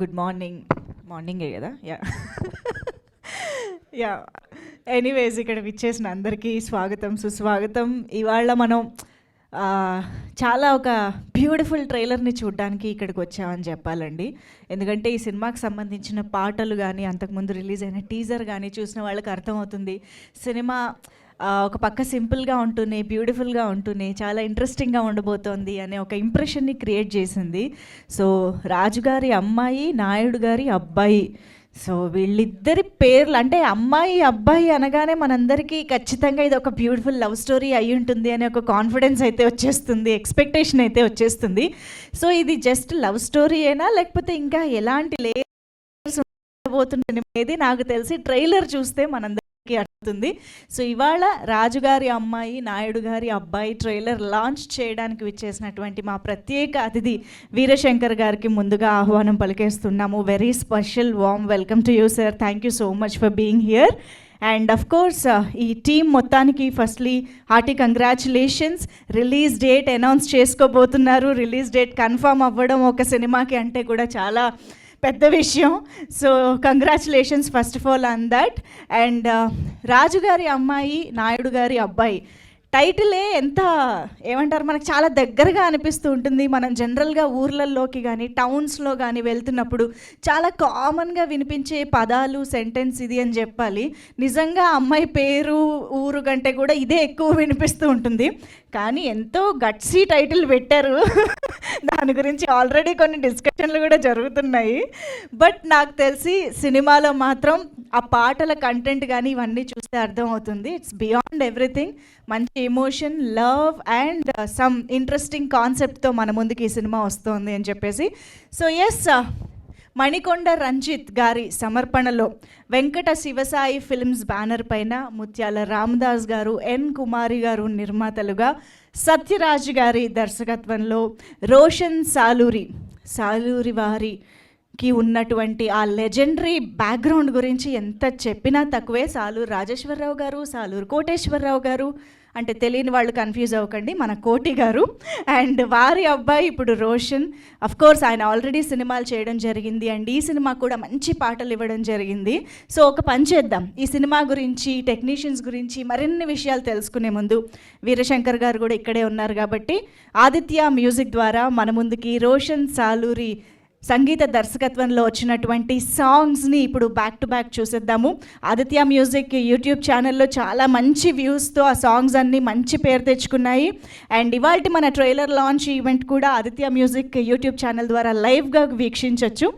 Good morning. మార్నింగే కదా? Yeah yeah anyways ఇక్కడ విచ్చేసిన అందరికీ స్వాగతం, సుస్వాగతం. ఇవాళ మనం చాలా ఒక బ్యూటిఫుల్ ట్రైలర్ని చూడడానికి ఇక్కడికి వచ్చామని చెప్పాలండి. ఎందుకంటే ఈ సినిమాకి సంబంధించిన పాటలు కానీ, అంతకుముందు రిలీజ్ అయిన టీజర్ కానీ చూసిన వాళ్ళకి అర్థమవుతుంది. సినిమా ఒక పక్క సింపుల్గా ఉంటూనే, బ్యూటిఫుల్గా ఉంటూనే చాలా ఇంట్రెస్టింగ్గా ఉండబోతోంది అనే ఒక ఇంప్రెషన్ని క్రియేట్ చేసింది. సో రాజుగారి అమ్మాయి, నాయుడు గారి అబ్బాయి, సో వీళ్ళిద్దరి పేర్లు అంటే అమ్మాయి అబ్బాయి అనగానే మనందరికీ ఖచ్చితంగా ఇది ఒక బ్యూటిఫుల్ లవ్ స్టోరీ అయి ఉంటుంది అనే ఒక కాన్ఫిడెన్స్ అయితే వచ్చేస్తుంది, ఎక్స్పెక్టేషన్ అయితే వచ్చేస్తుంది. సో ఇది జస్ట్ లవ్ స్టోరీ అయినా లేకపోతే ఇంకా ఎలాంటి లేయర్స్ ఉండబోతుంది నాకు తెలిసి ట్రైలర్ చూస్తే మనందరికీ అర్థమవుతుంది. సో ఇవాళ రాజుగారి అమ్మాయి, నాయుడు గారి అబ్బాయి ట్రైలర్ లాంచ్ చేయడానికి విచ్చేసినటువంటి మా ప్రత్యేక అతిథి వీరశంకర్ గారికి ముందుగా ఆహ్వానం పలికేస్తున్నాము. Very special warm welcome to you sir. Thank you so much for being here. And of course ఈ టీం మొత్తానికి firstly hearty congratulations. Release date announce చేసుకోబోతున్నారు. రిలీజ్ డేట్ కన్ఫర్మ్ అవ్వడం ఒక సినిమాకి అంటే కూడా చాలా పెద్ద విషయం. So congratulations first of all on that. And రాజుగారి అమ్మాయి, నాయుడు గారి అబ్బాయి టైటిలే ఎంత ఏమంటారు, మనకు చాలా దగ్గరగా అనిపిస్తూ ఉంటుంది. మనం జనరల్గా ఊర్లలోకి కానీ టౌన్స్లో కానీ వెళ్తున్నప్పుడు చాలా కామన్గా వినిపించే పదాలు, సెంటెన్స్ ఇది అని చెప్పాలి. నిజంగా అమ్మాయి పేరు, ఊరు కంటే కూడా ఇదే ఎక్కువ వినిపిస్తూ ఉంటుంది. కానీ ఎంతో గట్సీ టైటిల్ పెట్టారు. దాని గురించి ఆల్రెడీ కొన్ని డిస్కషన్లు కూడా జరుగుతున్నాయి. బట్ నాకు తెలిసి సినిమాలో మాత్రం ఆ పాటల కంటెంట్ కానీ ఇవన్నీ చూస్తే అర్థమవుతుంది. It's beyond everything. మంచి emotion, love and some interesting కాన్సెప్ట్తో మన ముందుకు ఈ సినిమా వస్తుంది అని చెప్పేసి. సో ఎస్, మణికొండ రంజిత్ గారి సమర్పణలో వెంకట శివసాయి ఫిల్మ్స్ బ్యానర్ పైన ముత్యాల రామదాస్ గారు, ఎన్ కుమారి గారు నిర్మాతలుగా, సత్యరాజ్ గారి దర్శకత్వంలో రోషన్ సాలూరి వారికి ఉన్నటువంటి ఆ లెజెండరీ బ్యాక్గ్రౌండ్ గురించి ఎంత చెప్పినా తక్కువే. సాలూరు రాజేశ్వరరావు గారు, సాలూరు కోటేశ్వరరావు గారు అంటే తెలియని వాళ్ళు కన్ఫ్యూజ్ అవ్వకండి, మన కోటి గారు. అండ్ వారి అబ్బాయి ఇప్పుడు రోషన్. అఫ్ కోర్స్ ఆయన ఆల్రెడీ సినిమాలు చేయడం జరిగింది అండ్ ఈ సినిమా కూడా మంచి పాటలు ఇవ్వడం జరిగింది. సో ఒక పని చేద్దాం, ఈ సినిమా గురించి, టెక్నీషియన్స్ గురించి మరిన్ని విషయాలు తెలుసుకునే ముందు వీరశంకర్ గారు కూడా ఇక్కడే ఉన్నారు కాబట్టి ఆదిత్య మ్యూజిక్ ద్వారా మన ముందుకి రోషన్ సాలూరి సంగీత దర్శకత్వంలో వచ్చినటువంటి సాంగ్స్ని ఇప్పుడు బ్యాక్ టు బ్యాక్ చూసేద్దాము. ఆదిత్య మ్యూజిక్ యూట్యూబ్ ఛానల్లో చాలా మంచి వ్యూస్తో ఆ సాంగ్స్ అన్నీ మంచి పేరు తెచ్చుకున్నాయి. అండ్ ఇవాళ మన ట్రైలర్ లాంచ్ ఈవెంట్ కూడా ఆదిత్య మ్యూజిక్ యూట్యూబ్ ఛానల్ ద్వారా లైవ్గా వీక్షించవచ్చు.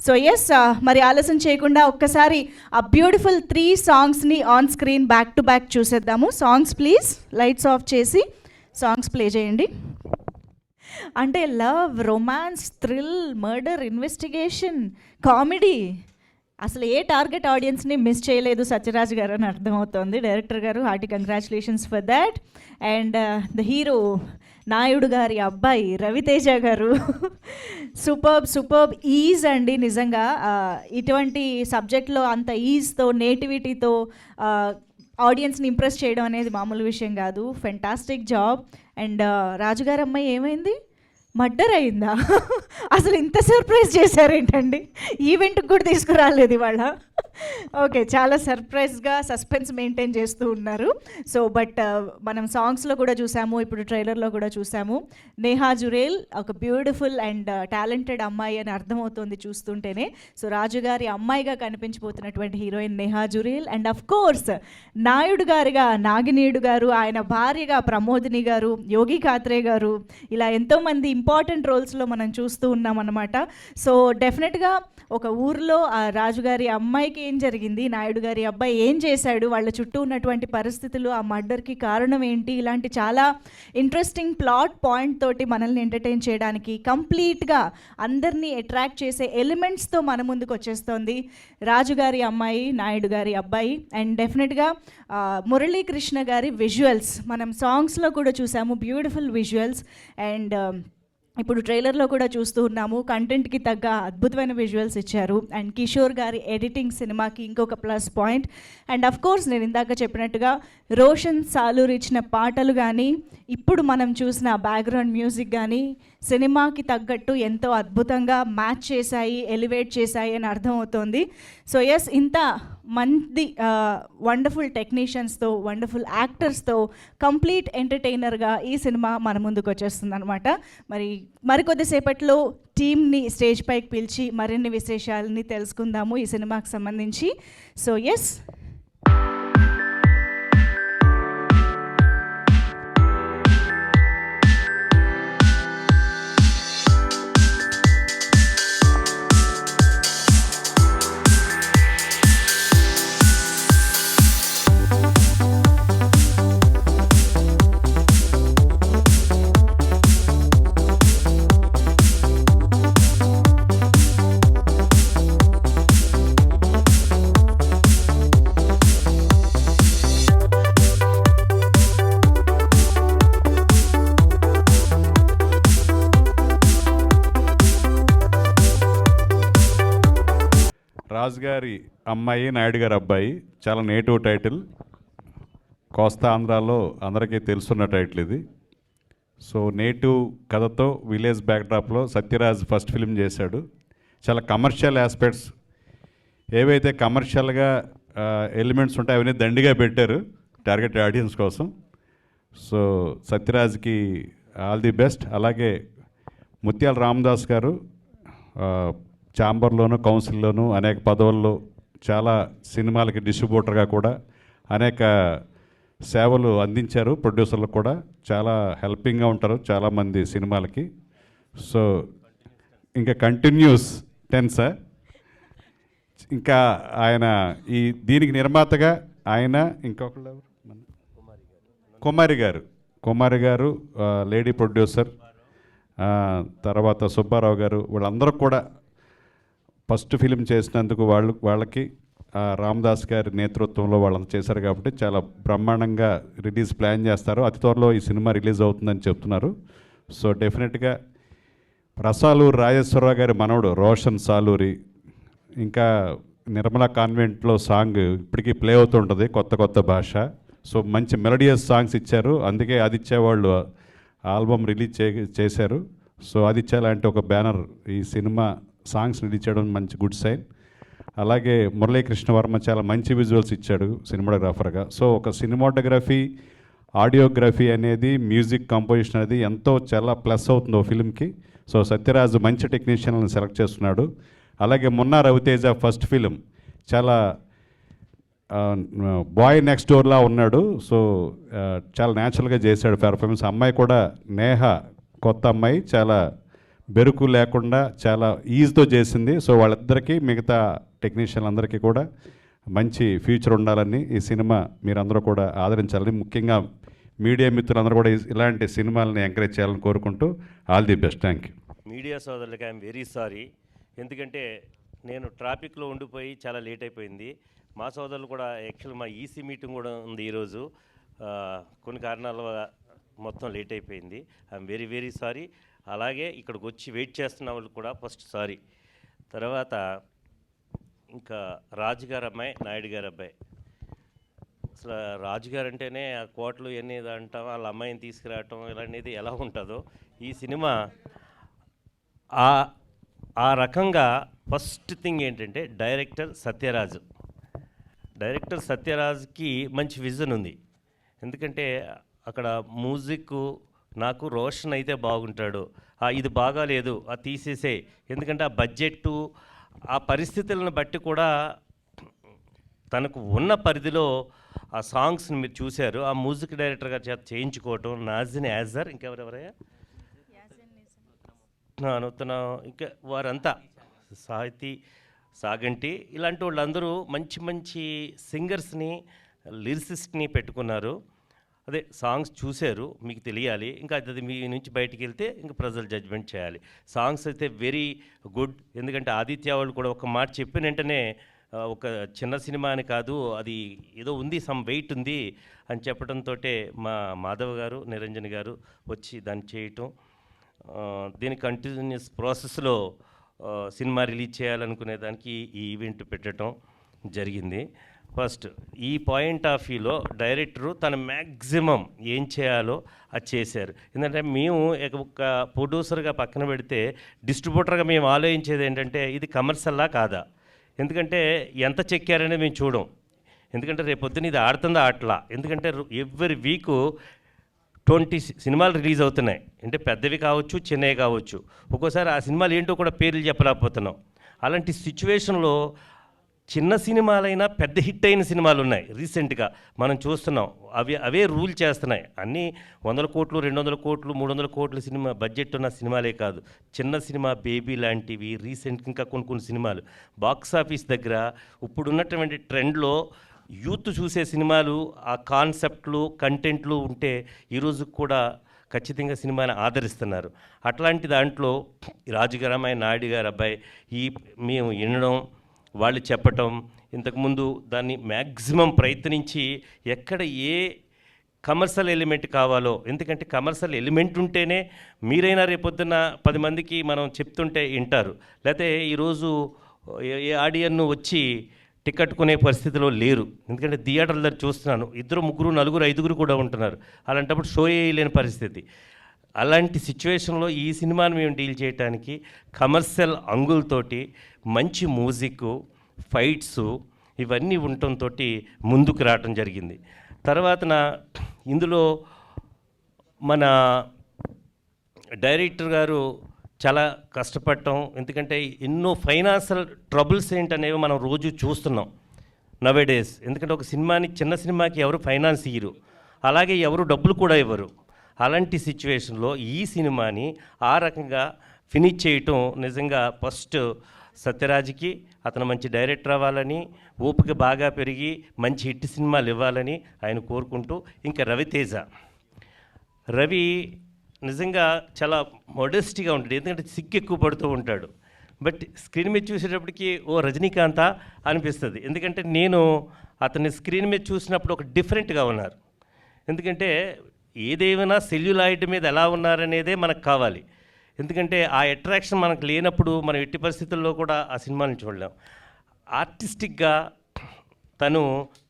సో ఎస్, మరి ఆలస్యం చేయకుండా ఒక్కసారి ఆ బ్యూటిఫుల్ 3 సాంగ్స్ని on screen back to back చూసేద్దాము. సాంగ్స్ ప్లీజ్, లైట్స్ ఆఫ్ చేసి సాంగ్స్ ప్లే చేయండి. అంటే love, romance, thrill, murder, investigation, comedy, అసలు ఏ టార్గెట్ ఆడియన్స్ని మిస్ చేయలేదు సత్యరాజ్ గారు అని అర్థమవుతోంది. డైరెక్టర్ గారు, hearty congratulations for that. And the hero Naidu గారి అబ్బాయి రవితేజ గారు సూపర్బ్ ఈజ్ అండి. నిజంగా ఇటువంటి సబ్జెక్ట్లో అంత ఈజ్తో, నేటివిటీతో ఆడియన్స్ని ఇంప్రెస్ చేయడం అనేది మామూలు విషయం కాదు. Fantastic job. అండ్ రాజుగారి అమ్మాయి ఏమైంది, మర్డర్ అయిందా? అసలు ఇంత సర్ప్రైజ్ చేశారేంటండి, ఈవెంట్కి కూడా తీసుకురాలేదు ఇవాళ. ఓకే, చాలా సర్ప్రైజ్గా సస్పెన్స్ మెయింటైన్ చేస్తూ ఉన్నారు. సో బట్ మనం సాంగ్స్లో కూడా చూసాము, ఇప్పుడు ట్రైలర్లో కూడా చూసాము. నేహా జురేల్ ఒక బ్యూటిఫుల్ అండ్ టాలెంటెడ్ అమ్మాయి అని అర్థమవుతుంది చూస్తుంటేనే. సో రాజుగారి అమ్మాయిగా కనిపించబోతున్నటువంటి heroine Neha Jurel. And of course Naidu గారిగా నాగినీయుడు గారు, ఆయన భార్యగా ప్రమోదిని గారు, యోగి కాత్రే గారు, ఇలా ఎంతోమంది ఇంపార్టెంట్ రోల్స్లో మనం చూస్తూ ఉన్నాం అన్నమాట. సో డెఫినెట్గా ఒక ఊర్లో ఆ రాజుగారి అమ్మాయికి ఏం జరిగింది, నాయుడు గారి అబ్బాయి ఏం చేశాడు, వాళ్ళ చుట్టూ ఉన్నటువంటి పరిస్థితులు, ఆ మర్డర్కి కారణం ఏంటి, ఇలాంటి చాలా ఇంట్రెస్టింగ్ ప్లాట్ పాయింట్ తోటి మనల్ని ఎంటర్టైన్ చేయడానికి, కంప్లీట్గా అందరినీ అట్రాక్ట్ చేసే ఎలిమెంట్స్తో మన ముందుకు వచ్చేస్తోంది రాజుగారి అమ్మాయి, నాయుడు గారి అబ్బాయి. అండ్ డెఫినెట్గా మురళీకృష్ణ గారి విజువల్స్ మనం సాంగ్స్లో కూడా చూసాము, బ్యూటిఫుల్ విజువల్స్. అండ్ ఇప్పుడు ట్రైలర్లో కూడా చూస్తూ ఉన్నాము, కంటెంట్కి తగ్గ అద్భుతమైన విజువల్స్ ఇచ్చారు. అండ్ కిషోర్ గారి ఎడిటింగ్ సినిమాకి ఇంకొక plus point. And of course నేను ఇందాక చెప్పినట్టుగా రోషన్ సాలూరు ఇచ్చిన పాటలు కానీ, ఇప్పుడు మనం చూసిన బ్యాక్గ్రౌండ్ మ్యూజిక్ కానీ సినిమాకి తగ్గట్టు ఎంతో అద్భుతంగా మ్యాచ్ చేశాయి, ఎలివేట్ చేశాయి అని అర్థమవుతోంది. సో ఎస్, ఇంత మంది వండర్ఫుల్ టెక్నీషియన్స్తో, వండర్ఫుల్ యాక్టర్స్తో కంప్లీట్ ఎంటర్టైనర్గా ఈ సినిమా మన ముందుకు వచ్చేస్తుంది అనమాట. మరికొద్దిసేపట్లో టీమ్ని స్టేజ్ పైకి పిలిచి మరిన్ని విశేషాలని తెలుసుకుందాము ఈ సినిమాకి సంబంధించి. సో ఎస్, రాజు గారి అమ్మాయి, నాయుడు గారి అబ్బాయి, చాలా నేటివ్ టైటిల్. కోస్తా ఆంధ్రాలో అందరికీ తెలుసున్న టైటిల్ ఇది. సో నేటివ్ కథతో విలేజ్ బ్యాక్డ్రాప్లో సత్యరాజ్ ఫస్ట్ ఫిల్మ్ చేశాడు. చాలా కమర్షియల్ ఆస్పెక్ట్స్, ఏవైతే కమర్షియల్గా ఎలిమెంట్స్ ఉంటాయి అవన్నీ దండిగా పెట్టారు టార్గెట్ ఆడియన్స్ కోసం. సో సత్యరాజ్కి ఆల్ ది బెస్ట్. అలాగే ముత్యాల రామదాస్ గారు ఛాంబర్లోను, కౌన్సిల్లోను అనేక పదవుల్లో, చాలా సినిమాలకి డిస్ట్రిబ్యూటర్గా కూడా అనేక సేవలు అందించారు. ప్రొడ్యూసర్లకు కూడా చాలా హెల్పింగ్గా ఉంటారు చాలామంది సినిమాలకి. సో ఇంకా కంటిన్యూస్ టెన్సా, ఇంకా ఆయన దీనికి నిర్మాతగా ఆయన, ఇంకొకళ్ళు కుమారి గారు లేడీ ప్రొడ్యూసర్, తర్వాత సుబ్బారావు గారు, వీళ్ళందరూ కూడా ఫస్ట్ ఫిలిం చేసినందుకు వాళ్ళకి రామదాస్ గారి నేతృత్వంలో వాళ్ళంతా చేశారు కాబట్టి చాలా బ్రహ్మాండంగా రిలీజ్ ప్లాన్ చేస్తారు. అతి త్వరలో ఈ సినిమా రిలీజ్ అవుతుందని చెప్తున్నారు. సో డెఫినెట్గా రసాలూరు రాజేశ్వరరావు గారి మనవడు రోషన్ సాలూరి, ఇంకా నిర్మలా కాన్వెంట్లో సాంగ్ ఇప్పటికీ ప్లే అవుతుంటుంది, కొత్త కొత్త భాష. సో మంచి మెలోడియస్ సాంగ్స్ ఇచ్చారు, అందుకే ఆదిత్య వాళ్ళు ఆల్బమ్ రిలీజ్ చేశారు. సో ఆదిత్య లాంటి ఒక బ్యానర్ ఈ సినిమా సాంగ్స్ రిలీజ్ చేయడం మంచి గుడ్ సైన్. అలాగే మురళీకృష్ణ వర్మ చాలా మంచి విజువల్స్ ఇచ్చాడు సినిమాటోగ్రాఫర్గా. సో ఒక సినిమాటోగ్రఫీ, ఆడియోగ్రఫీ అనేది, మ్యూజిక్ కంపోజిషన్ అనేది ఎంతో చాలా ప్లస్ అవుతుంది ఓ ఫిల్మ్కి. సో సత్యరాజు మంచి టెక్నీషియన్లను సెలెక్ట్ చేస్తున్నాడు. అలాగే మొన్న రవితేజ ఫస్ట్ ఫిలిం చాలా బాయ్ నెక్స్ట్ డోర్లా ఉన్నాడు. సో చాలా న్యాచురల్గా చేశాడు పెర్ఫార్మెన్స్. అమ్మాయి కూడా నేహ, కొత్త అమ్మాయి, చాలా బెరుకు లేకుండా చాలా ఈజీతో చేసింది. సో వాళ్ళిద్దరికీ, మిగతా టెక్నీషియన్లందరికీ కూడా మంచి ఫ్యూచర్ ఉండాలని ఈ సినిమా మీరందరూ కూడా ఆదరించాలని, ముఖ్యంగా మీడియా మిత్రులందరూ కూడా ఇలాంటి సినిమాలని ఎంకరేజ్ చేయాలని కోరుకుంటూ all the best. Thank you. Media సోదరులకి ఐఎమ్ వెరీ సారీ, ఎందుకంటే నేను ట్రాఫిక్లో ఉండిపోయి చాలా లేట్ అయిపోయింది. మా సోదరులు కూడా యాక్చువల్ మా ఈసీ మీటింగ్ కూడా ఉంది ఈరోజు, కొన్ని కారణాల వల్ల మొత్తం లేట్ అయిపోయింది. I'm very very sorry. అలాగే ఇక్కడికి వచ్చి వెయిట్ చేస్తున్న వాళ్ళు కూడా ఫస్ట్ సారీ. తర్వాత ఇంకా రాజుగారి అమ్మాయి, నాయుడు గారి అబ్బాయి. అసలు రాజుగారు అంటేనే ఆ కోట్లు ఇవన్నీ అంటాం, వాళ్ళ అమ్మాయిని తీసుకురావటం ఇలాంటిది ఎలా ఉంటుందో ఈ సినిమా ఆ రకంగా. ఫస్ట్ థింగ్ ఏంటంటే డైరెక్టర్ సత్యరాజ్కి మంచి విజన్ ఉంది. ఎందుకంటే అక్కడ మ్యూజిక్ నాకు రోషన్ అయితే బాగుంటాడు, ఇది బాగాలేదు అది తీసేసే, ఎందుకంటే ఆ బడ్జెట్టు ఆ పరిస్థితులను బట్టి కూడా తనకు ఉన్న పరిధిలో ఆ సాంగ్స్ని మీరు చూశారు. ఆ మ్యూజిక్ డైరెక్టర్ గారి చేత చేయించుకోవటం, నాజిన్ యాజర్, ఇంకెవరెవరయ్యా నూతన, ఇంకా వారంతా సాహితీ సాగంటి, ఇలాంటి వాళ్ళందరూ మంచి మంచి సింగర్స్ని, లిరిసిస్ట్ని పెట్టుకున్నారు. అదే సాంగ్స్ చూశారు, మీకు తెలియాలి. ఇంకా అది మీ నుంచి బయటికి వెళ్తే ఇంకా ప్రజలు జడ్జ్మెంట్ చేయాలి. సాంగ్స్ అయితే వెరీ గుడ్. ఎందుకంటే ఆదిత్య వాళ్ళు కూడా ఒక మాట చెప్పిన వెంటనే ఒక చిన్న సినిమా అని కాదు, అది ఏదో ఉంది, సమ్ వెయిట్ ఉంది అని చెప్పడంతో మా మాధవ్ గారు, నిరంజన్ గారు వచ్చి దాన్ని చేయటం, దీని కంటిన్యూస్ ప్రాసెస్లో సినిమా రిలీజ్ చేయాలనుకునే దానికి ఈ ఈవెంట్ పెట్టడం జరిగింది. ఫస్ట్ ఈ పాయింట్ ఆఫ్ వ్యూలో డైరెక్టరు తన మ్యాక్సిమం ఏం చేయాలో అది చేశారు. ఎందుకంటే మేము ఒక ప్రొడ్యూసర్గా పక్కన పెడితే డిస్ట్రిబ్యూటర్గా మేము ఆలోచించేది ఏంటంటే ఇది కమర్షియల్లా కాదా, ఎందుకంటే ఎంత చెక్కారనేది మేము చూడం. ఎందుకంటే రేపొద్దున ఇది ఆడుతుందా ఆటలా, ఎందుకంటే ఎవ్రీ వీకు 20 సినిమాలు రిలీజ్ అవుతున్నాయి. అంటే పెద్దవి కావచ్చు, చిన్నవి కావచ్చు. ఒక్కోసారి ఆ సినిమాలు ఏంటో కూడా పేర్లు చెప్పలేకపోతున్నాం. అలాంటి సిచ్యువేషన్లో చిన్న సినిమాలైనా పెద్ద హిట్ అయిన సినిమాలు ఉన్నాయి. రీసెంట్గా మనం చూస్తున్నాం. అవే రూల్ చేస్తున్నాయి. అన్నీ 100 కోట్లు, 200 కోట్లు, 300 కోట్ల సినిమా బడ్జెట్ ఉన్న సినిమాలే కాదు. చిన్న సినిమా బేబీ లాంటివి, రీసెంట్ ఇంకా కొన్ని సినిమాలు బాక్స్ ఆఫీస్ దగ్గర ఇప్పుడున్నటువంటి ట్రెండ్లో యూత్ చూసే సినిమాలు, ఆ కాన్సెప్ట్లు, కంటెంట్లు ఉంటే ఈరోజు కూడా ఖచ్చితంగా సినిమాని ఆదరిస్తున్నారు. అట్లాంటి దాంట్లో రాజుగారమ్మాయి నాయుడు గారు అబ్బాయి మేము వినడం, వాళ్ళు చెప్పటం, ఇంతకుముందు దాన్ని మ్యాక్సిమం ప్రయత్నించి ఎక్కడ ఏ కమర్షియల్ ఎలిమెంట్ కావాలో, ఎందుకంటే కమర్షియల్ ఎలిమెంట్ ఉంటేనే మీరైనా రేపొద్దున 10 మందికి మనం చెప్తుంటే వింటారు. లేకపోతే ఈరోజు ఏ ఆడియన్ను వచ్చి టికెట్ కొనే పరిస్థితిలో లేరు. ఎందుకంటే థియేటర్ల దగ్గర చూస్తున్నాను 2, 3, 4, 5 కూడా ఉంటున్నారు. అలాంటప్పుడు షో వేయలేని పరిస్థితి. అలాంటి సిచ్యువేషన్లో ఈ సినిమాని మేము డీల్ చేయడానికి కమర్షియల్ అంగులతోటి మంచి మ్యూజిక్, ఫైట్స్ ఇవన్నీ ఉండటంతో ముందుకు రావటం జరిగింది. తర్వాత ఇందులో మన డైరెక్టర్ గారు చాలా కష్టపడటం, ఎందుకంటే ఎన్నో ఫైనాన్షియల్ ట్రబుల్స్ ఏంటనేవి మనం రోజు చూస్తున్నాం నవేడేస్. ఎందుకంటే ఒక సినిమాని, చిన్న సినిమాకి ఎవరు ఫైనాన్స్ ఇయ్యరు, అలాగే ఎవరు డబ్బులు కూడా ఇవ్వరు. అలాంటి సిచ్యువేషన్లో ఈ సినిమాని ఆ రకంగా ఫినిష్ చేయటం నిజంగా ఫస్ట్ సత్యరాజ్కి అతను మంచి డైరెక్టర్ అవ్వాలని, ఓపిక బాగా పెరిగి మంచి హిట్ సినిమాలు ఇవ్వాలని ఆయన కోరుకుంటూ, ఇంకా రవి నిజంగా చాలా మోడెస్ట్గా ఉంటాడు. ఎందుకంటే సిగ్గు ఎక్కువ పడుతూ ఉంటాడు. బట్ స్క్రీన్ మీద చూసేటప్పటికి రజనీకాంత అనిపిస్తుంది. ఎందుకంటే నేను అతన్ని స్క్రీన్ మీద చూసినప్పుడు ఒక డిఫరెంట్గా ఉన్నారు. ఎందుకంటే ఏదేమైనా సెల్యులాయిడ్ మీద ఎలా ఉన్నారనేదే మనకు కావాలి. ఎందుకంటే ఆ అట్రాక్షన్ మనకు లేనప్పుడు మనం ఎట్టి పరిస్థితుల్లో కూడా ఆ సినిమాని చూడలేం. ఆర్టిస్టిక్గా తను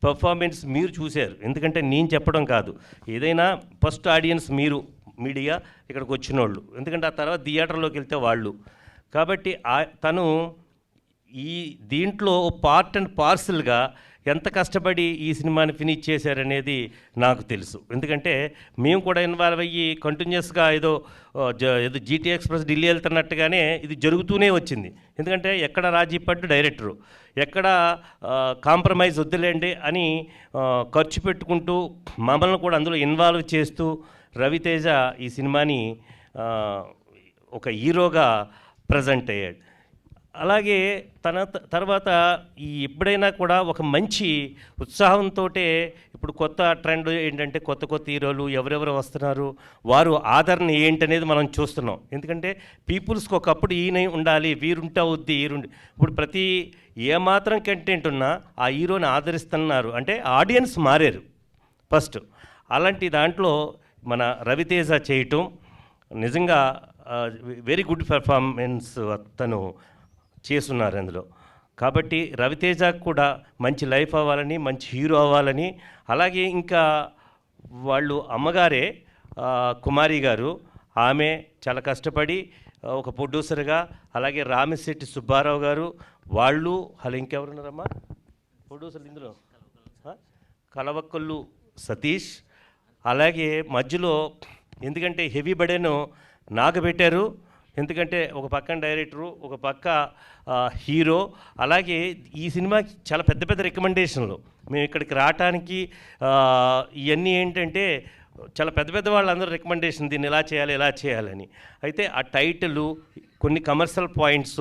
పర్ఫార్మెన్స్ మీరు చూశారు. ఎందుకంటే నేను చెప్పడం కాదు, ఏదైనా ఫస్ట్ ఆడియన్స్ మీరు మీడియా ఇక్కడికి వచ్చిన వాళ్ళు, ఎందుకంటే ఆ తర్వాత థియేటర్లోకి వెళ్తే వాళ్ళు. కాబట్టి తను ఈ దీంట్లో పార్ట్ అండ్ పార్సల్గా ఎంత కష్టపడి ఈ సినిమాని ఫినిష్ చేశారనేది నాకు తెలుసు. ఎందుకంటే మేము కూడా ఇన్వాల్వ్ అయ్యి కంటిన్యూస్గా ఏదో జీటీ ఎక్స్ప్రెస్ ఢిల్లీ వెళ్తున్నట్టుగానే ఇది జరుగుతూనే వచ్చింది. ఎందుకంటే ఎక్కడ రాజీ పడ్డు డైరెక్టరు, ఎక్కడ కాంప్రమైజ్ వద్దులేండి అని ఖర్చు పెట్టుకుంటూ మమ్మల్ని కూడా అందులో ఇన్వాల్వ్ చేస్తూ రవితేజ ఈ సినిమాని ఒక హీరోగా ప్రజెంట్ అయ్యాడు. అలాగే తర్వాత ఎప్పుడైనా కూడా ఒక మంచి ఉత్సాహంతో, ఇప్పుడు కొత్త ట్రెండ్ ఏంటంటే కొత్త హీరోలు ఎవరెవరు వస్తున్నారు, వారు ఆదరణ ఏంటనేది మనం చూస్తున్నాం. ఎందుకంటే పీపుల్స్కి ఒకప్పుడు ఈయన ఉండాలి, వీరుంటే అవుద్ది, ఇప్పుడు ప్రతి ఏమాత్రం కంటెంట్ ఉన్నా ఆ హీరోని ఆదరిస్తున్నారు అంటే ఆడియన్స్ మారారు ఫస్ట్. అలాంటి దాంట్లో మన రవితేజ చేయటం నిజంగా వెరీ గుడ్ పెర్ఫార్మెన్స్ తను చేస్తున్నారు అందులో. కాబట్టి రవితేజకు కూడా మంచి లైఫ్ అవ్వాలని, మంచి హీరో అవ్వాలని, అలాగే ఇంకా వాళ్ళు అమ్మగారే కుమారి గారు, ఆమె చాలా కష్టపడి ఒక ప్రొడ్యూసర్గా, అలాగే రామిశెట్టి సుబ్బారావు గారు వాళ్ళు, అలా ఇంకెవరున్నారమ్మా ప్రొడ్యూసర్లు ఇందులో, కలవక్కళ్ళు సతీష్, అలాగే మధ్యలో ఎందుకంటే హెవీ బడేను నాగబెట్టారు. ఎందుకంటే ఒక పక్కన డైరెక్టరు, ఒక పక్క హీరో, అలాగే ఈ సినిమాకి చాలా పెద్ద రికమెండేషన్లు. మేము ఇక్కడికి రావటానికి ఇవన్నీ ఏంటంటే చాలా పెద్ద వాళ్ళందరూ రికమెండేషన్, దీన్ని ఇలా చేయాలి ఇలా చేయాలని. అయితే ఆ టైటిల్, కొన్ని కమర్షియల్ పాయింట్స్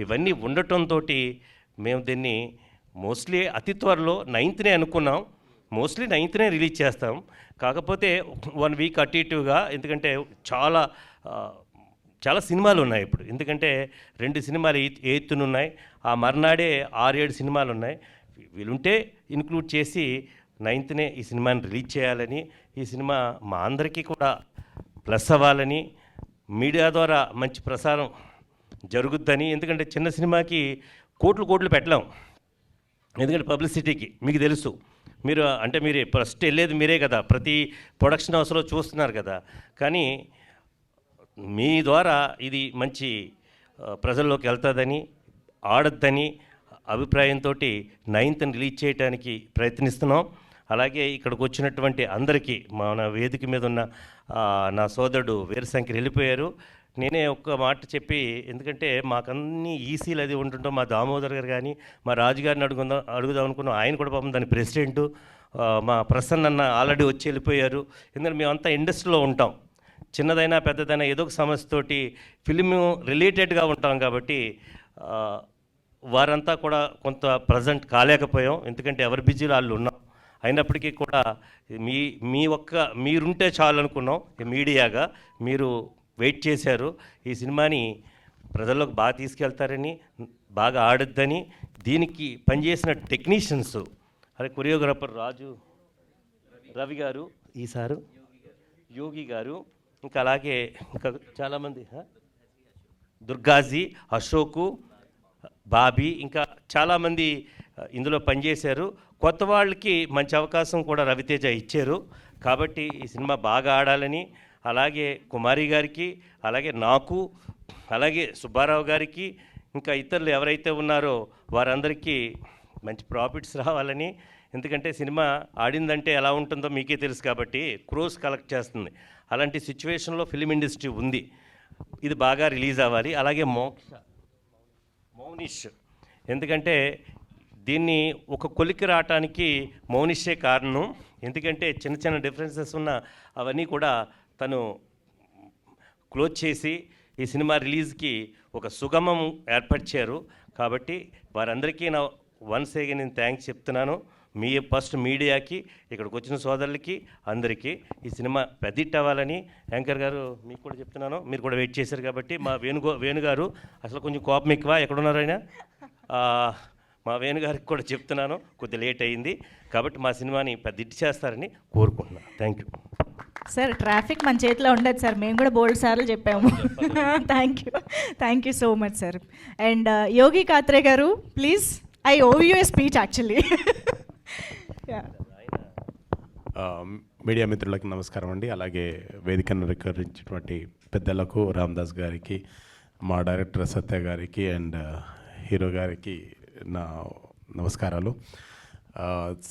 ఇవన్నీ ఉండటంతో మేము దీన్ని మోస్ట్లీ అతి త్వరలో 9th అనుకున్నాం. మోస్ట్లీ 9th రిలీజ్ చేస్తాం. కాకపోతే 1 వీక్ అటు ఇటుగా, ఎందుకంటే చాలా సినిమాలు ఉన్నాయి ఇప్పుడు. ఎందుకంటే 2 సినిమాలు 8th ఉన్నాయి, ఆ మర్నాడే 6-7 సినిమాలు ఉన్నాయి. వీలుంటే ఇన్క్లూడ్ చేసి 9th ఈ సినిమాని రిలీజ్ చేయాలని, ఈ సినిమా మా అందరికీ కూడా ప్లస్ అవ్వాలని, మీడియా ద్వారా మంచి ప్రసారం జరుగుద్దని. ఎందుకంటే చిన్న సినిమాకి కోట్లు పెట్టలేం. ఎందుకంటే పబ్లిసిటీకి మీకు తెలుసు, మీరు అంటే మీరు ఫస్ట్ వెళ్ళేది మీరే కదా, ప్రతి ప్రొడక్షన్ హౌస్లో చూస్తున్నారు కదా. కానీ మీ ద్వారా ఇది మంచి ప్రజల్లోకి వెళ్తుందని, ఆడద్దని అభిప్రాయంతో 9th రిలీజ్ చేయడానికి ప్రయత్నిస్తున్నాం. అలాగే ఇక్కడికి వచ్చినటువంటి అందరికీ, మన వేదిక మీద ఉన్న నా సోదరుడు వీరశంకర్ వెళ్ళిపోయారు, నేనే ఒక్క మాట చెప్పి, ఎందుకంటే మాకన్నీ ఈసీలు అది ఉంటుంటాం, మా దామోదర్ గారు కానీ మా రాజుగారిని అడుగుదాం అనుకున్నాం. ఆయన కూడా పాపం దాని ప్రెసిడెంటు. మా ప్రసన్న అన్న ఆల్రెడీ వచ్చి వెళ్ళిపోయారు. ఎందుకంటే మేమంతా ఇండస్ట్రీలో ఉంటాం, చిన్నదైనా పెద్దదైనా ఏదో ఒక సమస్యతోటి ఫిలిం రిలేటెడ్గా ఉంటాం. కాబట్టి వారంతా కూడా కొంత ప్రజెంట్ కాలేకపోయాం, ఎందుకంటే ఎవరి బిజీలో వాళ్ళు ఉన్నాం. అయినప్పటికీ కూడా మీరుంటే చాలు అనుకున్నాం. మీడియాగా మీరు వెయిట్ చేశారు. ఈ సినిమాని ప్రజల్లోకి బాగా తీసుకెళ్తారని, బాగా ఆడొద్దని, దీనికి పనిచేసిన టెక్నీషియన్స్, అదే కొరియోగ్రాఫర్ రవి గారు, ఈసారు యోగి గారు, ఇంకా అలాగే ఇంకా చాలామంది, దుర్గాజీ, అశోకు, బాబీ, ఇంకా చాలామంది ఇందులో పనిచేశారు. కొత్త వాళ్ళకి మంచి అవకాశం కూడా రవితేజ ఇచ్చారు. కాబట్టి ఈ సినిమా బాగా ఆడాలని, అలాగే కుమారి గారికి, అలాగే నాకు, అలాగే సుబ్బారావు గారికి, ఇంకా ఇతరులు ఎవరైతే ఉన్నారో వారందరికీ మంచి ప్రాఫిట్స్ రావాలని. ఎందుకంటే సినిమా ఆడిందంటే ఎలా ఉంటుందో మీకే తెలుసు కాబట్టి క్రోస్ కలెక్ట్ చేస్తుంది. అలాంటి సిచ్యువేషన్లో ఫిలిం ఇండస్ట్రీ ఉంది. ఇది బాగా రిలీజ్ అవ్వాలి. అలాగే మౌనిష్, ఎందుకంటే దీన్ని ఒక కొలికి రావటానికి మౌనిషే కారణం. ఎందుకంటే చిన్న చిన్న డిఫరెన్సెస్ ఉన్న అవన్నీ కూడా తను క్లోజ్ చేసి ఈ సినిమా రిలీజ్కి ఒక సుగమం ఏర్పరిచారు. కాబట్టి వారందరికీ నా వన్స్ అగైన్ నేను థ్యాంక్స్ చెప్తున్నాను. ఫస్ట్ మీడియాకి, ఇక్కడికి వచ్చిన సోదరులకి, అందరికీ. ఈ సినిమా పెద్ద హిట్ అవ్వాలని యాంకర్ గారు మీకు కూడా చెప్తున్నాను. మీరు కూడా వెయిట్ చేశారు కాబట్టి. మా వేణుగారు అసలు కొంచెం కోపం ఎక్కువ, ఎక్కడున్నారు ఆయన, మా వేణుగారికి కూడా చెప్తున్నాను, కొద్దిగా లేట్ అయింది కాబట్టి మా సినిమాని పెద్ద హిట్ చేస్తారని కోరుకుంటున్నాను. Thank you sir. ట్రాఫిక్ మన చేతిలో ఉండదు సార్, మేము కూడా బోల్డ్ సార్లు చెప్పాము. Thank you so much sir. And Yogi Kathre గారు, please, I owe you a speech actually. Media మిత్రులకు నమస్కారం అండి. అలాగే వేదికను రికరించినటువంటి పెద్దలకు, రామదాస్ గారికి, మా డైరెక్టర్ సత్య గారికి అండ్ హీరో గారికి నా నమస్కారాలు.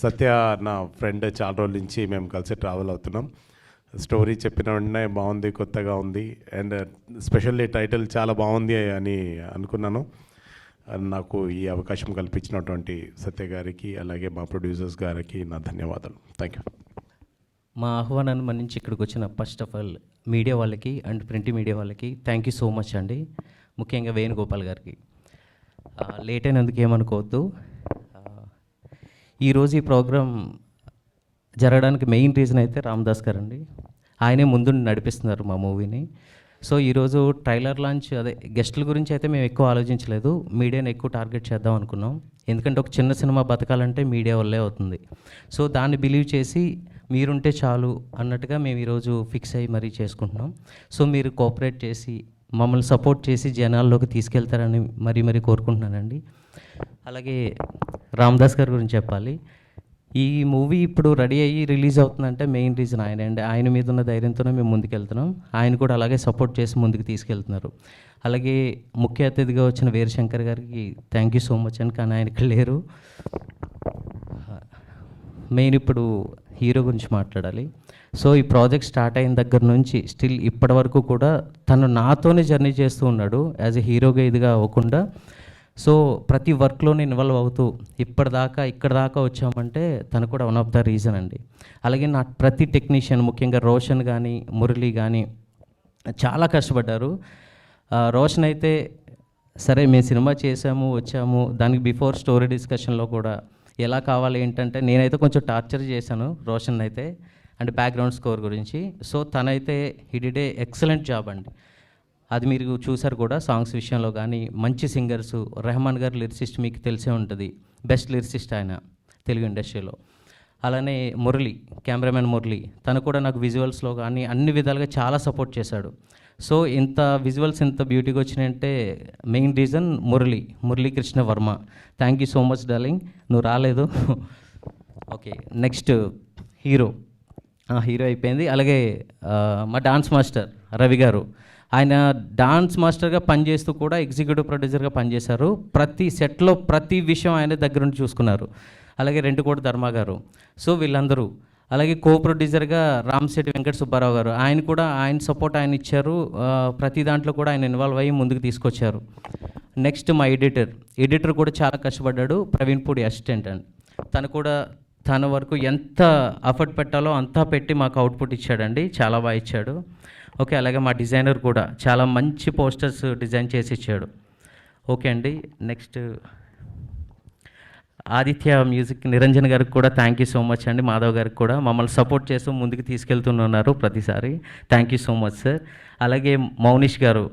సత్య నా ఫ్రెండ్, చాలా రోజుల నుంచి మేము కలిసి ట్రావెల్ అవుతున్నాం. స్టోరీ చెప్పిన వెంటనే బాగుంది, కొత్తగా ఉంది, అండ్ స్పెషల్లీ టైటిల్ చాలా బాగుంది అని అనుకున్నాను. నాకు ఈ అవకాశం కల్పించినటువంటి సత్య గారికి, అలాగే మా ప్రొడ్యూసర్స్ గారికి నా ధన్యవాదాలు. Thank you. మా ఆహ్వానాన్ని మన్నించి ఇక్కడికి వచ్చిన ఫస్ట్ ఆఫ్ ఆల్ మీడియా వాళ్ళకి అండ్ ప్రింట్ మీడియా వాళ్ళకి థ్యాంక్ యూ సో మచ్ అండి. ముఖ్యంగా వేణుగోపాల్ గారికి. లేట్ అయినందుకు ఏమనుకోవద్దు. ఈరోజు ఈ ప్రోగ్రాం జరగడానికి మెయిన్ రీజన్ అయితే రామదాస్ గారు అండి. ఆయనే ముందుండి నడిపిస్తున్నారు మా మూవీని. సో ఈరోజు ట్రైలర్ లాంచ్, అదే గెస్టుల గురించి అయితే మేము ఎక్కువ ఆలోచించలేదు, మీడియాని ఎక్కువ టార్గెట్ చేద్దాం అనుకున్నాం. ఎందుకంటే ఒక చిన్న సినిమా బతకాలంటే మీడియా వల్లే అవుతుంది. సో దాన్ని బిలీవ్ చేసి మీరుంటే చాలు అన్నట్టుగా మేము ఈరోజు ఫిక్స్ అయ్యి మరీ చేసుకుంటున్నాం. సో మీరు కోఆపరేట్ చేసి మమ్మల్ని సపోర్ట్ చేసి జనాల్లోకి తీసుకెళ్తారని మరీ కోరుకుంటున్నానండి. అలాగే రామదాస్ గారి గురించి చెప్పాలి. ఈ మూవీ ఇప్పుడు రెడీ అయ్యి రిలీజ్ అవుతుందంటే మెయిన్ రీజన్ ఆయన అండి. ఆయన మీద ఉన్న ధైర్యంతోనే మేము ముందుకెళ్తున్నాం. ఆయన కూడా అలాగే సపోర్ట్ చేసి ముందుకు తీసుకెళ్తున్నారు. అలాగే ముఖ్య అతిథిగా వచ్చిన వీరశంకర్ గారికి థ్యాంక్ యూ సో మచ్ అండి. కానీ ఆయన ఇక్కడ లేరు. మెయిన్ ఇప్పుడు హీరో గురించి మాట్లాడాలి. సో ఈ ప్రాజెక్ట్ స్టార్ట్ అయిన దగ్గర నుంచి స్టిల్ ఇప్పటి వరకు కూడా తను నాతోనే జర్నీ చేస్తూ ఉన్నాడు, యాజ్ ఎ హీరోగా ఇదిగా అవ్వకుండా. సో ప్రతి వర్క్లోనే ఇన్వాల్వ్ అవుతూ ఇక్కడ దాకా వచ్చామంటే తను కూడా వన్ ఆఫ్ ద రీజన్ అండి. అలాగే నా ప్రతి టెక్నీషియన్, ముఖ్యంగా రోషన్ కానీ మురళి కానీ చాలా కష్టపడ్డారు. రోషన్ అయితే సరే మేము సినిమా వచ్చాము దానికి బిఫోర్ స్టోరీ డిస్కషన్లో కూడా ఎలా కావాలి ఏంటంటే నేనైతే కొంచెం టార్చర్ చేశాను రోషన్ అయితే, అంటే బ్యాక్గ్రౌండ్ స్కోర్ గురించి. సో తనైతే he did a excellent job అండి. అది మీరు చూసారు కూడా సాంగ్స్ విషయంలో కానీ. మంచి సింగర్స్, రెహమాన్ గారు లిరిసిస్ట్ మీకు తెలిసే ఉంటుంది, బెస్ట్ లిరిసిస్ట్ ఆయన తెలుగు ఇండస్ట్రీలో. అలానే మురళి, కెమెరామెన్ మురళి, తను కూడా నాకు విజువల్స్లో కానీ అన్ని విధాలుగా చాలా సపోర్ట్ చేశాడు. సో ఇంత విజువల్స్ ఇంత బ్యూటీగా వచ్చినాయంటే main reason Muralikrishna Varma. Thank you so much darling, నువ్వు రాలేదు. ఓకే, నెక్స్ట్ హీరో అయిపోయింది. అలాగే మా డాన్స్ మాస్టర్ రవి గారు, ఆయన డాన్స్ మాస్టర్గా పనిచేస్తూ కూడా ఎగ్జిక్యూటివ్ ప్రొడ్యూసర్గా పనిచేశారు. ప్రతి సెట్లో ప్రతి విషయం ఆయన దగ్గర నుండి చూసుకున్నారు. అలాగే రెండుకోటి ధర్మ గారు. సో వీళ్ళందరూ, అలాగే కో ప్రొడ్యూసర్గా రామశెట్టి వెంకట సుబ్బారావు గారు, ఆయన సపోర్ట్ ఆయన ఇచ్చారు. ప్రతి దాంట్లో కూడా ఆయన ఇన్వాల్వ్ అయ్యి ముందుకు తీసుకొచ్చారు. నెక్స్ట్ మా ఎడిటర్ కూడా చాలా కష్టపడ్డాడు, ప్రవీణ్ పూడి అసిస్టెంట్ అండి. తన వరకు ఎంత ఎఫర్ట్ పెట్టాలో అంతా పెట్టి మాకు అవుట్పుట్ ఇచ్చాడండి, చాలా బాగా ఇచ్చాడు. ఓకే, అలాగే మా డిజైనర్ కూడా చాలా మంచి పోస్టర్స్ డిజైన్ చేసి ఇచ్చాడు. ఓకే అండి, నెక్స్ట్ ఆదిత్య మ్యూజిక్ నిరంజన్ గారికి కూడా థ్యాంక్ యూ సో మచ్ అండి. మాధవ్ గారికి కూడా మమ్మల్ని సపోర్ట్ చేస్తూ ముందుకు తీసుకెళ్తున్నారు ప్రతిసారి. Thank you so much sir. అలాగే మౌనిష్ గారు,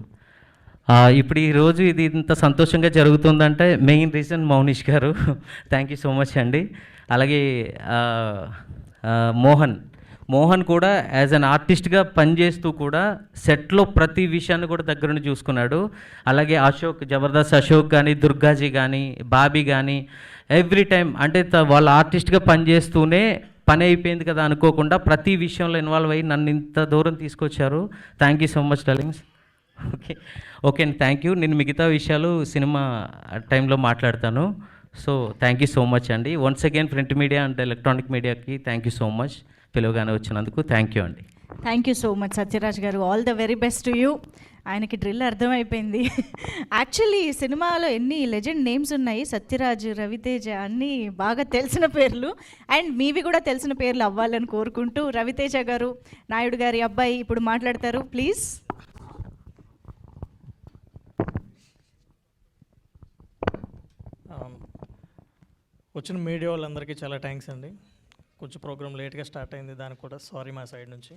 ఇప్పుడు ఈరోజు ఇది ఇంత సంతోషంగా జరుగుతుందంటే మెయిన్ రీజన్ మౌనిష్ గారు. థ్యాంక్ యూ సో మచ్ అండి. అలాగే మోహన్ కూడా యాజ్ అన్ ఆర్టిస్ట్గా పనిచేస్తూ కూడా సెట్లో ప్రతి విషయాన్ని కూడా దగ్గరుండి చూసుకున్నాడు. అలాగే జబర్దస్త్ అశోక్ కానీ, దుర్గాజీ కానీ, బాబీ కానీ ఎవ్రీ టైం అంటే వాళ్ళ ఆర్టిస్ట్గా పనిచేస్తూనే పని అయిపోయింది కదా అనుకోకుండా ప్రతి విషయంలో ఇన్వాల్వ్ అయ్యి నన్ను ఇంత దూరం తీసుకొచ్చారు. Thank you so much darlings. Okay అండి, థ్యాంక్ యూ. నేను మిగతా విషయాలు సినిమా టైంలో మాట్లాడతాను. So thank you so much అండి. Once again print media and electronic మీడియాకి థ్యాంక్ యూ సో మచ్, పిలువగానే వచ్చినందుకు థ్యాంక్ యూ అండి. Thank you so much Satyaraj గారు. All the very best to you. ఆయనకి డ్రిల్ అర్థమైపోయింది. యాక్చువల్లీ ఈ సినిమాలో ఎన్ని లెజెండ్ నేమ్స్ ఉన్నాయి, సత్యరాజ్, రవితేజ, అన్నీ బాగా తెలిసిన పేర్లు అండ్ మీవి కూడా తెలిసిన పేర్లు అవ్వాలని కోరుకుంటూ రవితేజ గారు, నాయుడు గారి అబ్బాయి ఇప్పుడు మాట్లాడతారు, ప్లీజ్. వచ్చిన మీడియా వాళ్ళందరికీ చాలా థ్యాంక్స్ అండి. కొంచెం ప్రోగ్రామ్ లేట్గా స్టార్ట్ అయింది, దానికి కూడా సారీ మా సైడ్ నుంచి.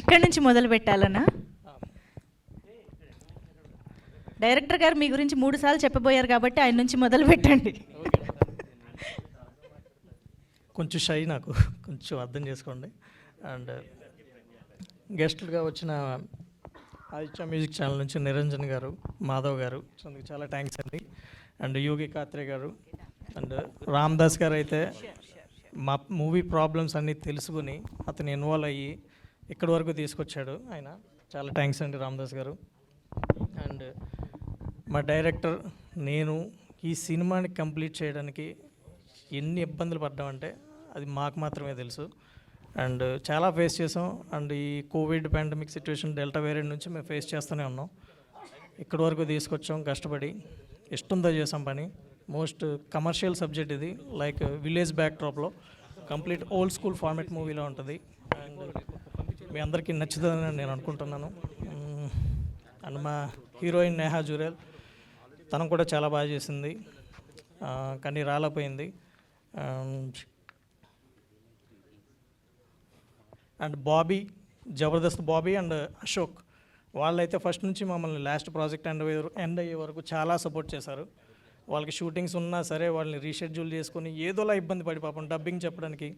ఎక్కడి నుంచి మొదలు పెట్టాలన్నా? డైరెక్టర్ గారు మీ గురించి 3 సార్లు చెప్పబోయారు కాబట్టి ఆయన నుంచి మొదలు పెట్టండి. కొంచెం షై, నాకు కొంచెం అర్థం చేసుకోండి. అండ్ గెస్ట్లుగా వచ్చిన ఆదిత్య మ్యూజిక్ ఛానల్ నుంచి నిరంజన్ గారు, మాధవ్ గారు, అందుకు చాలా థ్యాంక్స్ అండి. అండ్ యోగి కాత్రే గారు అండ్ రామ్దాస్ గారు అయితే మా మూవీ ప్రాబ్లమ్స్ అన్నీ తెలుసుకుని అతను ఇన్వాల్వ్ అయ్యి ఇక్కడి వరకు తీసుకొచ్చాడు ఆయన. చాలా థ్యాంక్స్ అండి రామ్దాస్ గారు. అండ్ మా డైరెక్టర్, నేను ఈ సినిమాని కంప్లీట్ చేయడానికి ఎన్ని ఇబ్బందులు పడ్డామంటే అది మాకు మాత్రమే తెలుసు. అండ్ చాలా ఫేస్ చేసాం. అండ్ ఈ Covid pandemic situation, delta variant నుంచి మేము ఫేస్ చేస్తూనే ఉన్నాం. ఇక్కడి వరకు తీసుకొచ్చాం కష్టపడి, ఇష్టంతో చేసాం పని. మోస్ట్ కమర్షియల్ సబ్జెక్ట్ ఇది, లైక్ విలేజ్ బ్యాక్ డ్రాప్లో కంప్లీట్ ఓల్డ్ స్కూల్ ఫార్మాట్ మూవీలో ఉంటుంది. అండ్ మీ అందరికీ నచ్చుతుందని నేను అనుకుంటున్నాను. అండ్ మా హీరోయిన్ నేహా జురేల్, తను కూడా చాలా బాగా చేసింది, కానీ రాలేకపోయింది. అండ్ బాబీ, జబర్దస్త్ బాబీ అండ్ అశోక్, వాళ్ళైతే ఫస్ట్ నుంచి మమ్మల్ని లాస్ట్ ప్రాజెక్ట్ ఎండ్ అయ్యే వరకు చాలా సపోర్ట్ చేశారు. వాళ్ళకి షూటింగ్స్ ఉన్నా సరే వాళ్ళని రీషెడ్యూల్ చేసుకొని ఏదోలా ఇబ్బంది పడి పాపం డబ్బింగ్ చెప్పడానికి,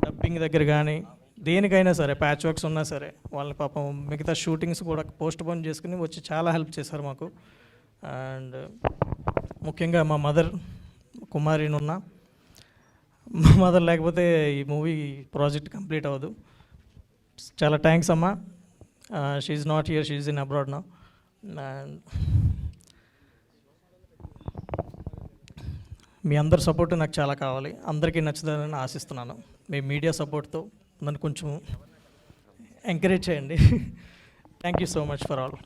డబ్బింగ్ దగ్గర కానీ దేనికైనా సరే ప్యాచ్ వర్క్స్ ఉన్నా సరే వాళ్ళని పాపం మిగతా షూటింగ్స్ కూడా పోస్ట్ పోన్ చేసుకుని వచ్చి చాలా హెల్ప్ చేశారు మాకు. అండ్ ముఖ్యంగా మా మదర్ కుమారినున్న, మా మదర్ లేకపోతే ఈ మూవీ ప్రాజెక్ట్ కంప్లీట్ అవ్వదు. చాలా థ్యాంక్స్ అమ్మా. She is not here, she is in abroad now. And మీ అందరి సపోర్ట్ నాకు చాలా కావాలి, అందరికీ నచ్చుతుందని ఆశిస్తున్నాను. మీ మీడియా సపోర్ట్తో నన్ను కొంచెం ఎంకరేజ్ చేయండి. Thank you so much for all.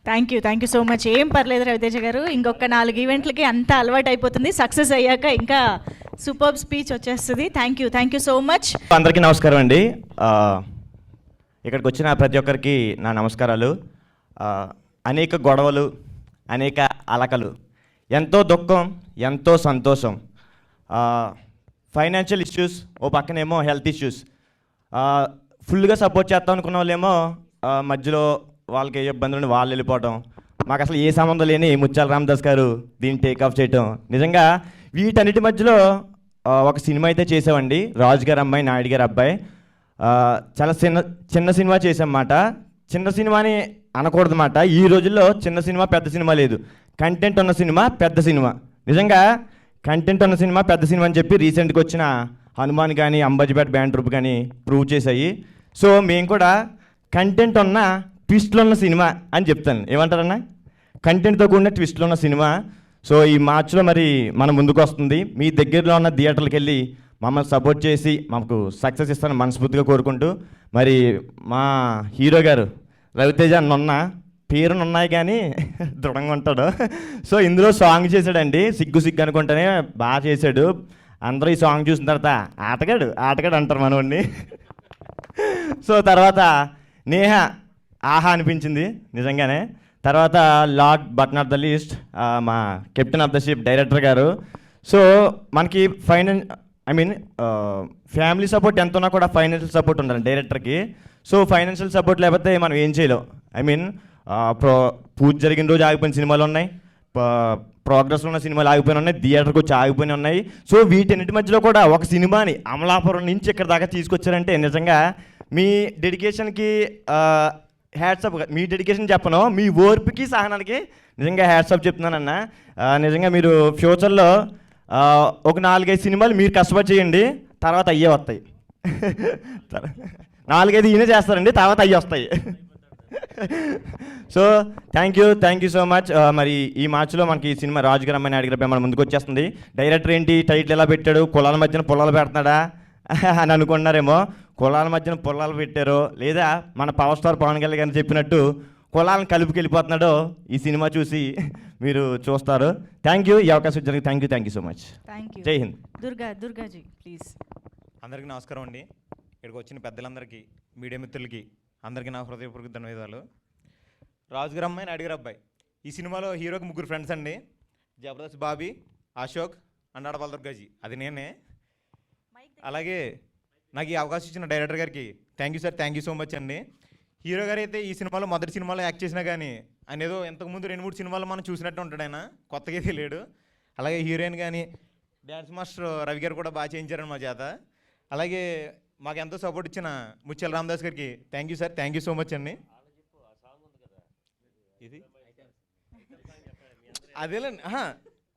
Thank you so much. ఏం పర్లేదు రవితేజ గారు, ఇంకొక 4 ఈవెంట్లకి అంతా అలవాటు అయిపోతుంది. సక్సెస్ అయ్యాక ఇంకా సూపర్ స్పీచ్ వచ్చేస్తుంది. Thank you so much. అందరికీ నమస్కారం అండి. ఇక్కడికి వచ్చిన ప్రతి ఒక్కరికి నా నమస్కారాలు. అనేక గొడవలు, అనేక అలకలు, ఎంతో దుఃఖం, ఎంతో సంతోషం, ఫైనాన్షియల్ ఇష్యూస్, ఓ పక్కనేమో హెల్త్ ఇష్యూస్. ఫుల్గా సపోర్ట్ చేస్తాం అనుకున్న వాళ్ళేమో మధ్యలో వాళ్ళకి ఏ ఇబ్బందులు ఉండి వాళ్ళు వెళ్ళిపోవటం, మాకు అసలు ఏ సంబంధం లేని ముత్యాల రామదాస్ గారు దీన్ని టేక్ ఆఫ్ చేయటం, నిజంగా వీటన్నిటి మధ్యలో ఒక సినిమా అయితే చేసామండి, రాజు గారి అమ్మాయి నాయుడు గారి అబ్బాయి. చాలా చిన్న సినిమా చేసామన్నమాట. చిన్న సినిమాని అనకూడదు అన్నమాట. ఈ రోజుల్లో చిన్న సినిమా పెద్ద సినిమా లేదు, కంటెంట్ ఉన్న సినిమా పెద్ద సినిమా. నిజంగా కంటెంట్ ఉన్న సినిమా పెద్ద సినిమా అని చెప్పి రీసెంట్గా వచ్చిన హనుమాన్ కానీ అంబాజీపేట బ్యాండ్ ట్రూప్ కానీ ప్రూవ్ చేశాయి. సో మేము కూడా కంటెంట్ ఉన్న ట్విస్ట్లు ఉన్న సినిమా అని చెప్తాను. ఏమంటారన్నా? కంటెంట్తో కూడిన ట్విస్ట్లు ఉన్న సినిమా. సో ఈ మార్చ్లో మరి మన ముందుకు వస్తుంది. మీ దగ్గరలో ఉన్న థియేటర్లకు వెళ్ళి మమ్మల్ని సపోర్ట్ చేసి మాకు సక్సెస్ ఇస్తానని మనస్ఫూర్తిగా కోరుకుంటూ, మరి మా హీరో గారు రవితేజ నున్న పేరునున్నాయి కానీ దృఢంగా ఉంటాడు. సో ఇందులో సాంగ్ చేశాడండి, సిగ్గు సిగ్గు అనుకుంటేనే బాగా చేశాడు. అందరూ ఈ సాంగ్ చూసిన తర్వాత ఆటగాడు అంటారు మనవాడిని. సో తర్వాత నేహ ఆహా అనిపించింది నిజంగానే. తర్వాత last but not the least మా captain of the ship director గారు. సో మనకి ఫ్యామిలీ సపోర్ట్ ఎంత ఉన్నా కూడా ఫైనాన్షియల్ సపోర్ట్ ఉండాలి డైరెక్టర్కి. సో ఫైనాన్షియల్ సపోర్ట్ లేకపోతే మనం ఏం చేయలేం. పూజ జరిగిన రోజు ఆగిపోయిన సినిమాలు ఉన్నాయి, ప్రోగ్రెస్లో ఉన్న సినిమాలు ఆగిపోయిన ఉన్నాయి, థియేటర్కి వచ్చి ఆగిపోయిన ఉన్నాయి. సో వీటన్నిటి మధ్యలో కూడా ఒక సినిమాని అమలాపురం నుంచి ఇక్కడ దాకా తీసుకొచ్చారంటే నిజంగా మీ డెడికేషన్కి హ్యాట్సప్. మీ డెడికేషన్ చెప్పను, మీ ఓర్పుకి సహనానికి నిజంగా హ్యాట్సప్ చెప్తున్నానన్న. నిజంగా మీరు ఫ్యూచర్లో ఒక 4-5 సినిమాలు మీరు కష్టపడి చేయండి, తర్వాత అయ్యే వస్తాయి. 4-5 ఈయనే చేస్తారండి, తర్వాత అయ్యి వస్తాయి. So thank you so much. మరి ఈ మార్చ్లో మనకి ఈ సినిమా రాజు గారి అమ్మాయి నాయుడు గారి మన ముందుకు వచ్చేస్తుంది. డైరెక్టర్ ఏంటి టైటిల్ ఎలా పెట్టాడు, కులాల మధ్యన పొలాలు పెడుతున్నాడా అని అనుకుంటున్నారేమో. కులాల మధ్యన పొలాలు పెట్టారో లేదా మన పవర్ స్టార్ పవన్ కళ్యాణ్ గారిని చెప్పినట్టు కులాలను కలుపుకెళ్ళిపోతున్నాడో ఈ సినిమా చూసి మీరు చూస్తారు. థ్యాంక్ యూ, ఈ అవకాశం ఇచ్చారు. Thank you so much. జై హింద్. దుర్గాజీ ప్లీజ్. అందరికీ నమస్కారం అండి. ఇక్కడికి వచ్చిన పెద్దలందరికీ, మీడియా మిత్రులకి అందరికీ నా హృదయపూర్వక ధన్యవాదాలు. రాజు గారి అమ్మాయి నాయుడు గారి అబ్బాయి ఈ సినిమాలో హీరోకి 3 ఫ్రెండ్స్ అండి. జబర్దస్త్ బాబీ, అశోక్ అండ్ ఆడవాళ్ళ దుర్గాజీ, అది నేనే. అలాగే నాకు ఈ అవకాశం ఇచ్చిన డైరెక్టర్ గారికి thank you sir, thank you so much అండి. హీరో గారు అయితే ఈ సినిమాలో మొదటి సినిమాలో యాక్ట్ చేసినా కానీ ఆయన ఏదో ఇంతకుముందు 2-3 సినిమాలు మనం చూసినట్టు ఉంటాడు, ఆయన కొత్తగా తెలియడు. అలాగే హీరోయిన్ కానీ డ్యాన్స్ మాస్టర్ రవి గారు కూడా బాగా చేయించారని మా చేత. అలాగే మాకు ఎంతో సపోర్ట్ ఇచ్చిన ముత్యాల రామదాస్ గారికి thank you sir, thank you so much అండి. ఇది అదేలేండి,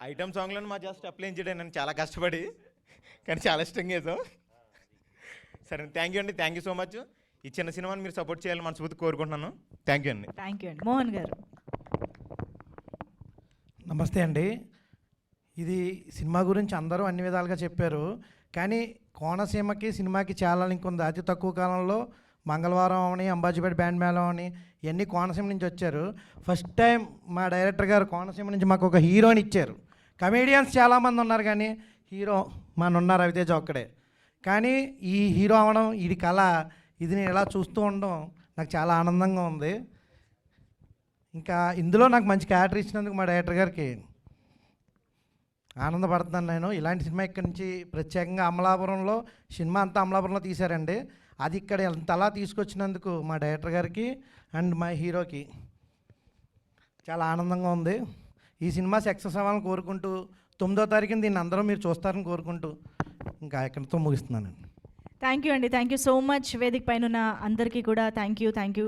ఐటమ్ సాంగ్లను మా జస్ట్ అప్లై చేయడం నేను చాలా కష్టపడి, కానీ చాలా ఇష్టంగా వేసాం. సరే థ్యాంక్ యూ అండి, థ్యాంక్ యూ సో మచ్. ఈ చిన్న సినిమాని మీరు సపోర్ట్ చేయాలని మనస్ఫూర్తి కోరుకుంటున్నాను. థ్యాంక్ యూ అండి. మోహన్ గారు. నమస్తే అండి. ఇది సినిమా గురించి అందరూ అన్ని విధాలుగా చెప్పారు, కానీ కోనసీమకి సినిమాకి చాలా లింక్ ఉంది. అతి తక్కువ కాలంలో మంగళవారం అని, అంబాజీపేట బ్యాండ్ మేళం అని ఇవన్నీ కోనసీమ నుంచి వచ్చారు. ఫస్ట్ టైం మా డైరెక్టర్ గారు కోనసీమ నుంచి మాకు ఒక హీరోని ఇచ్చారు. కమేడియన్స్ చాలామంది ఉన్నారు కానీ హీరో మన రవితేజ ఒక్కడే. కానీ ఈ హీరో అవడం, ఇది కళ, ఇది నేను ఇలా చూస్తూ ఉండడం నాకు చాలా ఆనందంగా ఉంది. ఇంకా ఇందులో నాకు మంచి క్యారెక్టర్ ఇచ్చినందుకు మా డైరెక్టర్ గారికి ఆనందపడుతున్నాను నేను. ఇలాంటి సినిమా ఇక్కడి నుంచి ప్రత్యేకంగా అమలాపురంలో, సినిమా అంతా అమలాపురంలో తీశారండి, అది ఇక్కడ ఇంతలా తీసుకొచ్చినందుకు మా డైరెక్టర్ గారికి అండ్ మా హీరోకి చాలా ఆనందంగా ఉంది. ఈ సినిమా సక్సెస్ అవ్వాలని కోరుకుంటూ 9వ తారీఖున దీన్ని అందరూ మీరు చూస్తారని కోరుకుంటూ ఇంకా ఇక్కడితో ముగిస్తున్నానండి. థ్యాంక్ యూ అండి, థ్యాంక్ యూ సో మచ్. వేదిక పైన ఉన్న అందరికీ కూడా థ్యాంక్ యూ.